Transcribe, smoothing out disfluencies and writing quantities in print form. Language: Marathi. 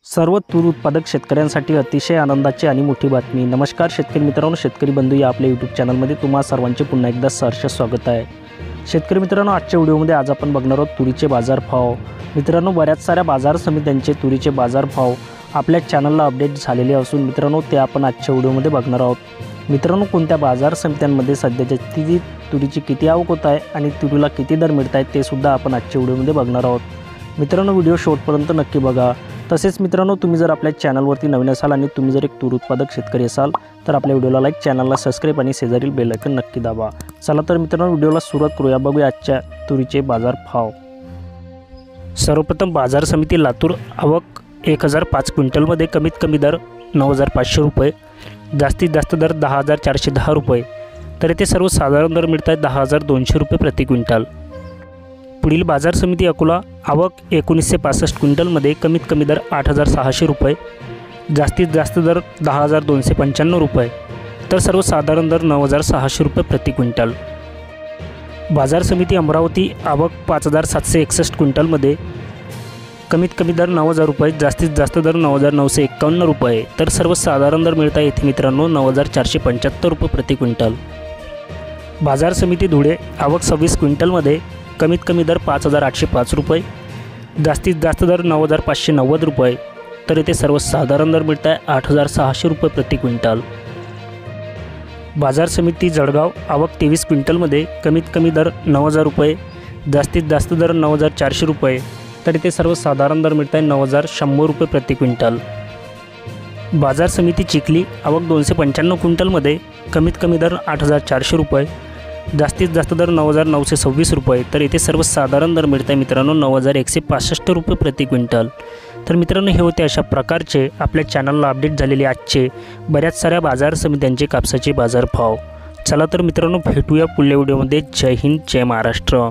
सर्व तूर उत्पादक शेतकऱ्यांसाठी अतिशय आनंदाची आणि मोठी बातमी। नमस्कार शेतकरी मित्रांनो, शेतकरी बंधू या आपल्या यूट्यूब चॅनलमध्ये तुम्हा सर्वांचे पुन्हा एकदा सहर्ष स्वागत आहे। शेतकरी मित्रांनो, आजच्या व्हिडिओमध्ये आज आपण बघणार आहोत तुरीचे बाजारभाव। मित्रांनो, बऱ्याच साऱ्या बाजार समित्यांचे तुरीचे बाजारभाव आपल्या चॅनलला अपडेट झालेले असून मित्रांनो ते आपण आजच्या व्हिडिओमध्ये बघणार आहोत। मित्रांनो, कोणत्या बाजार समित्यांमध्ये सध्याच्या तुरीची किती आवक होत आहे आणि तुरीला किती दर मिळत आहेत ते सुद्धा आपण आजच्या व्हिडिओमध्ये बघणार आहोत। मित्रांनो, व्हिडिओ शेवटपर्यंत नक्की बघा। तसेच मित्रांनो, तुम्ही जर आपल्या चॅनलवरती नवीन असाल आणि तुम्ही जर एक तूर उत्पादक शेतकरी असाल तर आपल्या व्हिडिओला लाईक, चॅनलला सबस्क्राईब आणि शेजारील बेल आयकॉन नक्की दाबा। चला तर मित्रांनो, व्हिडिओला सुरुवात करूया। बघूया आजच्या तुरीचे बाजारभाव। सर्वप्रथम बाजार समिती लातूर, आवक 1005 क्विंटलमध्ये कमीत कमी दर 9500 रुपये, जास्तीत जास्त दर 10410 रुपये, तर येथे सर्वसाधारण दर मिळत आहेत 10200 रुपये प्रति क्विंटल। पुढील बाजार समिती अकोला, आवक 1965 क्विंटलमध्ये कमीत कमी दर 8600 रुपये, जास्तीत जास्त दर 10295 रुपये, तर सर्वसाधारण दर 9600 रुपये प्रति क्विंटल। बाजार समिती अमरावती, आवक 5761 क्विंटलमध्ये कमीत कमी दर 9000 रुपये, जास्तीत जास्त दर 9951 रुपये, तर सर्वसाधारण दर मिळत आहे येथे मित्रांनो 9475 रुपये प्रति क्विंटल। बाजार समिती धुळे, आवक 26 क्विंटलमध्ये कमीत कमी दर 5805 रुपये, जास्तीत जास्त दर 9590 रुपये, तर येथे सर्वसाधारण दर मिळत आहे 8600 रुपये प्रति क्विंटल। बाजार समिती जळगाव, आवक 23 क्विंटलमध्ये कमीत कमी दर 9000 रुपये, जास्तीत जास्त दर 9400 रुपये, तर येथे सर्वसाधारण दर मिळत आहे 9100 रुपये प्रति क्विंटल। बाजार समिती चिखली, आवक 295 क्विंटलमध्ये कमीत कमी दर 8400 रुपये, जास्तीत जास्त दर 9926 रुपये, तर येथे सर्वसाधारण दर मिळत आहे मित्रांनो 9165 रुपये प्रति क्विंटल। तर मित्रांनो, हे होते अशा प्रकारचे आपल्या चॅनलला अपडेट झालेले आजचे बऱ्याच साऱ्या बाजार समित्यांचे कापसाचे बाजारभाव। चला तर मित्रांनो, भेटूया पुढल्या व्हिडिओमध्ये। जय हिंद, जय महाराष्ट्र।